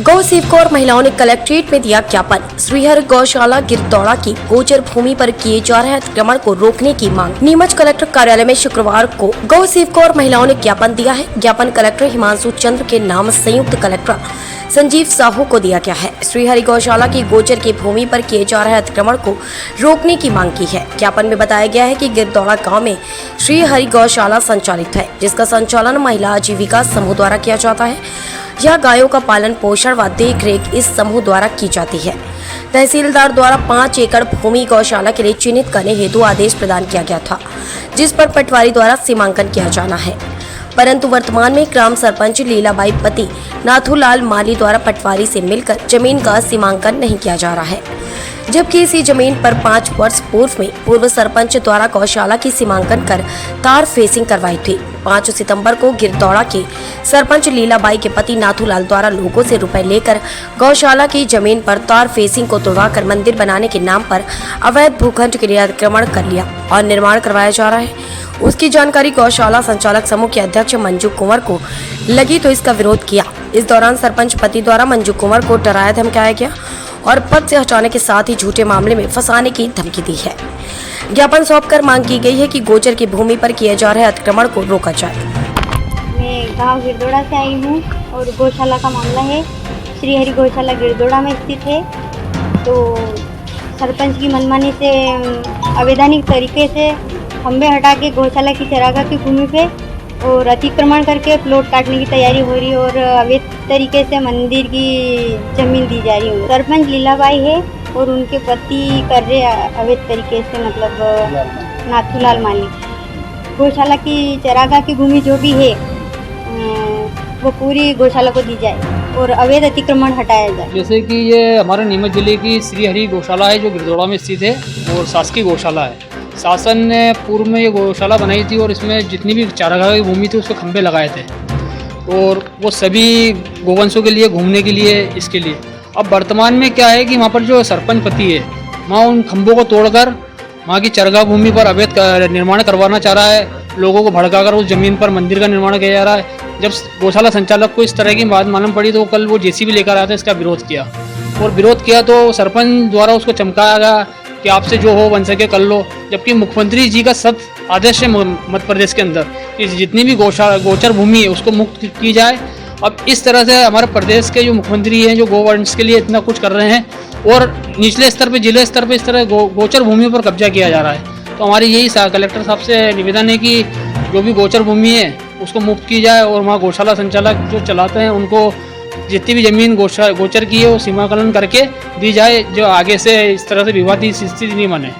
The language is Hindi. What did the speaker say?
गौ सेवकों और महिलाओं ने कलेक्ट्रेट में दिया ज्ञापन। श्रीहरि गौशाला गिरदौड़ा की गोचर भूमि पर किए जा रहे अतिक्रमण को रोकने की मांग। नीमच कलेक्टर कार्यालय में शुक्रवार को गौ सेवकों और महिलाओं ने ज्ञापन दिया है। ज्ञापन कलेक्टर हिमांशु चंद्र के नाम संयुक्त कलेक्टर संजीव साहू को दिया गया है। श्रीहरि गौशाला की गोचर की भूमि पर किए जा रहे अतिक्रमण को रोकने की मांग की है। ज्ञापन में बताया गया है कि गिरदौड़ा गांव में श्रीहरि गौशाला संचालित है, जिसका संचालन महिला आजीविका समूह द्वारा किया जाता है। यह गायों का पालन पोषण व देख रेख इस समूह द्वारा की जाती है। तहसीलदार द्वारा 5 एकड़ भूमि गौशाला के लिए चिन्हित करने हेतु आदेश प्रदान किया गया था, जिस पर पटवारी द्वारा सीमांकन किया जाना है, परंतु वर्तमान में ग्राम सरपंच लीलाबाई पति नाथूलाल माली द्वारा पटवारी से मिलकर जमीन का सीमांकन नहीं किया जा रहा है, जबकि इसी जमीन पर 5 वर्ष पूर्व में पूर्व सरपंच द्वारा गौशाला की सीमांकन कर तार फेसिंग करवाई थी। 5 सितंबर को गिरदौड़ा के सरपंच लीलाबाई के पति नाथूलाल द्वारा लोगों से रुपए लेकर गौशाला की जमीन पर तार फेसिंग को तोड़वाकर मंदिर बनाने के नाम पर अवैध भूखंड के लिए अतिक्रमण कर लिया और निर्माण करवाया जा रहा है। उसकी जानकारी गौशाला संचालक समूह के अध्यक्ष मंजू कुंवर को लगी तो इसका विरोध किया। इस दौरान सरपंच पति द्वारा मंजू कुंवर को डराया धमकाया गया और पद से हटाने के साथ ही झूठे मामले में फंसाने की धमकी दी है। ज्ञापन सौंपकर मांग की गई है कि गोचर की भूमि पर किए जा रहे अतिक्रमण को रोका जाए। मैं गांव गिरदौड़ा से आई हूँ और गौशाला का मामला है। श्रीहरि गौशाला गिरदौड़ा में स्थित है। तो सरपंच की मनमानी से अवैधानिक तरीके से खंभे हटा के गौशाला की चरागाह की भूमि पे और अतिक्रमण करके प्लॉट काटने की तैयारी हो रही है और अवैध तरीके से मंदिर की जमीन दी जा रही है। सरपंच लीलाबाई है और उनके पति कर रहे अवैध तरीके से, मतलब नाथूलाल माली। गौशाला की चरागाह की भूमि जो भी है वो पूरी गौशाला को दी जाए और अवैध अतिक्रमण हटाया जाए। जैसे कि ये हमारे नीमच जिले की श्रीहरि गौशाला है जो गिरदौड़ा में स्थित है और शासकीय गौशाला है। शासन ने पूर्व में ये गौशाला बनाई थी और इसमें जितनी भी चारागाह की भूमि थी उसके खंभे लगाए थे और वो सभी गोवंशों के लिए, घूमने के लिए, इसके लिए। अब वर्तमान में क्या है कि वहाँ पर जो सरपंच पति है वहाँ उन खंभों को तोड़कर वहाँ की चरागाह भूमि पर अवैध निर्माण करवाना चाह रहा है। लोगों को भड़काकर उस जमीन पर मंदिर का निर्माण किया जा रहा है। जब गौशाला संचालक को इस तरह की बात मालूम पड़ी तो कल वो जेसीबी लेकर आया था, इसका विरोध किया और विरोध किया तो सरपंच द्वारा उसको चमकाया गया कि आपसे जो हो बन सके कर लो। जबकि मुख्यमंत्री जी का सख्त आदेश है मध्य प्रदेश के अंदर कि जितनी भी गोचर भूमि है उसको मुक्त की जाए। अब इस तरह से हमारे प्रदेश के जो मुख्यमंत्री हैं जो गोवंश के लिए इतना कुछ कर रहे हैं और निचले स्तर पे, जिले स्तर पे इस तरह गोचर भूमि पर कब्जा किया जा रहा है। तो हमारी यही कलेक्टर साहब से निवेदन है कि जो भी गोचर भूमि है उसको मुक्त की जाए और वहाँ गौशाला संचालक जो चलाते हैं उनको जितनी भी जमीन गोचर की है वो सीमाकलन करके दी जाए, जो आगे से इस तरह से विवादित स्थिति नहीं बने।